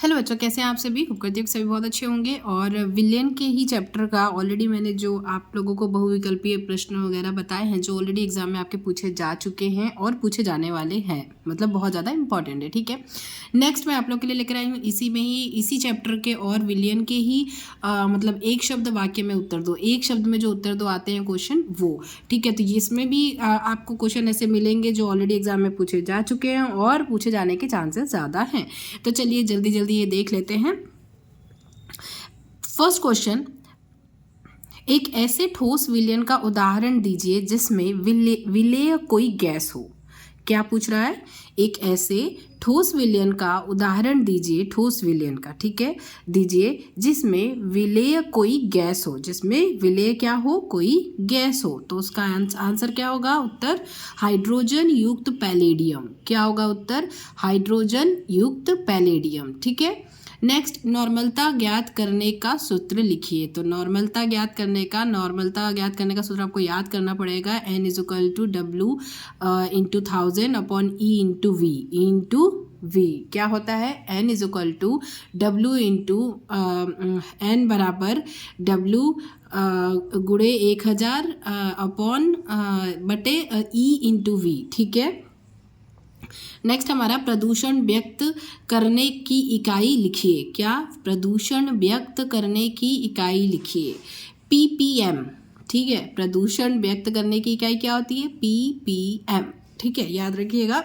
Hello बच्चों, कैसे हैं आप सभी। होप करती हूँ कि सभी बहुत अच्छे होंगे। और विलियन के ही चैप्टर का ऑलरेडी मैंने जो आप लोगों को बहुविकल्पीय प्रश्न वगैरह बताए हैं, जो ऑलरेडी एग्जाम में आपके पूछे जा चुके हैं और पूछे जाने वाले हैं, मतलब बहुत ज़्यादा इंपॉर्टेंट है। ठीक है, नेक्स्ट मैं आप लोग के लिए लेकर आई हूँ इसी में ही, इसी चैप्टर के और विलियन के ही मतलब एक शब्द वाक्य में उत्तर दो, एक शब्द में जो उत्तर दो आते हैं क्वेश्चन वो। ठीक है, तो इसमें भी आपको क्वेश्चन ऐसे मिलेंगे जो ऑलरेडी एग्जाम में पूछे जा चुके हैं और पूछे जाने के चांसेस ज़्यादा हैं। तो चलिए जल्दी जल्दी ये देख लेते हैं। फर्स्ट क्वेश्चन, एक ऐसे ठोस विलयन का उदाहरण दीजिए जिसमें विलेय कोई गैस हो। क्या पूछ रहा है? एक ऐसे ठोस विलयन का उदाहरण दीजिए, ठोस विलयन का, ठीक है, दीजिए जिसमें विलेय कोई गैस हो, जिसमें विलेय क्या हो, कोई गैस हो। तो उसका आंसर क्या होगा? उत्तर हाइड्रोजन युक्त पैलेडियम। क्या होगा उत्तर? हाइड्रोजन युक्त पैलेडियम। ठीक है, नेक्स्ट, नॉर्मलता ज्ञात करने का सूत्र लिखिए। तो नॉर्मलता ज्ञात करने का सूत्र आपको याद करना पड़ेगा। n = W into 1000 upon E into V। क्या होता है? n = W इंटू n बराबर W गुणे 1000 अपॉन बटे E इंटू V। ठीक है, नेक्स्ट हमारा प्रदूषण व्यक्त करने की इकाई लिखिए। क्या? प्रदूषण व्यक्त करने की इकाई लिखिए। ppm। ठीक है, प्रदूषण व्यक्त करने की इकाई क्या होती है? ppm। ठीक है, याद रखिएगा,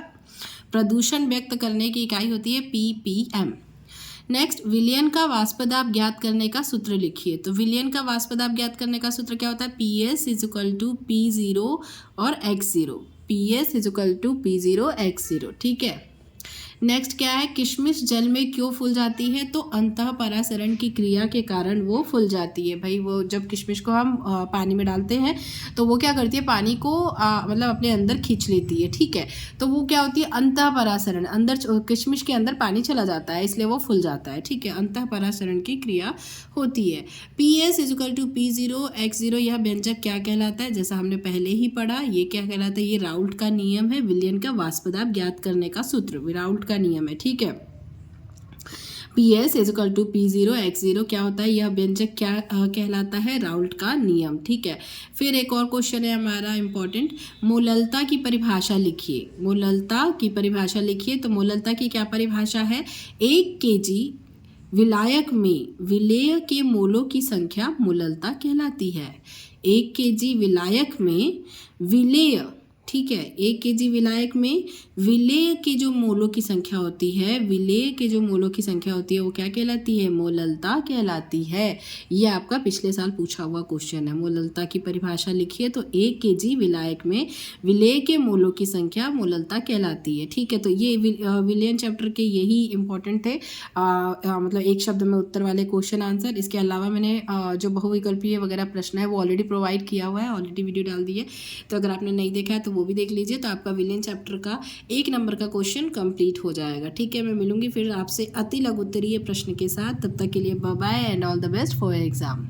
प्रदूषण व्यक्त करने की इकाई होती है ppm। नेक्स्ट, विलयन का वाष्पदाब ज्ञात करने का सूत्र लिखिए। तो विलयन का वाष्पदाब ज्ञात करने का सूत्र क्या होता है? PS = P0 और X0। PS = P0 X0। ठीक है, नेक्स्ट क्या है? किशमिश जल में क्यों फूल जाती है? तो अंतःपरासरण की क्रिया के कारण वो फूल जाती है। भाई वो जब किशमिश को हम पानी में डालते हैं तो वो क्या करती है? पानी को मतलब अपने अंदर खींच लेती है। ठीक है, तो वो क्या होती है? अंतःपरासरण, अंदर किशमिश के अंदर पानी चला जाता है, इसलिए वो फूल जाता है। ठीक है, अंतःपरासरण की क्रिया होती है। PS = P0 X0 यह व्यंजक क्या कहलाता है? जैसा हमने पहले ही पढ़ा, ये क्या कहलाता है? ये राउल्ट का नियम है, विलयन का वाष्पदाब ज्ञात करने का सूत्र राउल्ट का नियम है। ठीक है, PS = P0 X0 क्या होता है? यह व्यंजक क्या कहलाता है? राउल्ट का नियम। ठीक है, फिर एक और क्वेश्चन है हमारा इंपॉर्टेंट, मोललता की परिभाषा लिखिए। मोललता की परिभाषा लिखिए। तो मोललता की क्या परिभाषा है? 1 kg विलायक में विलेय के मोलों की संख्या मोललता कहलाती है। 1 kg विलायक में विलेय, ठीक है, 1 kg विलायक में विलेय के जो मोलों की संख्या होती है, विलेय के जो मोलों की संख्या होती है वो क्या कहलाती है? मोललता कहलाती है। ये आपका पिछले साल पूछा हुआ क्वेश्चन है। मोललता की परिभाषा लिखिए। तो 1 kg विलायक में विलेय के मोलों की संख्या मोललता कहलाती है। ठीक है, तो ये विलियन चैप्टर के यही इंपॉर्टेंट थे, मतलब एक शब्द में उत्तर वाले क्वेश्चन आंसर। इसके अलावा मैंने जो बहुविकल्पीय वगैरह प्रश्न है वो ऑलरेडी प्रोवाइड किया हुआ है, ऑलरेडी वीडियो डाल दी है, तो अगर आपने नहीं देखा है तो वो भी देख लीजिए। तो आपका विलियन चैप्टर का 1 नंबर का क्वेश्चन कंप्लीट हो जाएगा। ठीक है, मैं मिलूंगी फिर आपसे अति लघु उत्तरीय प्रश्न के साथ। तब तक के लिए bye bye and all the best for your exam.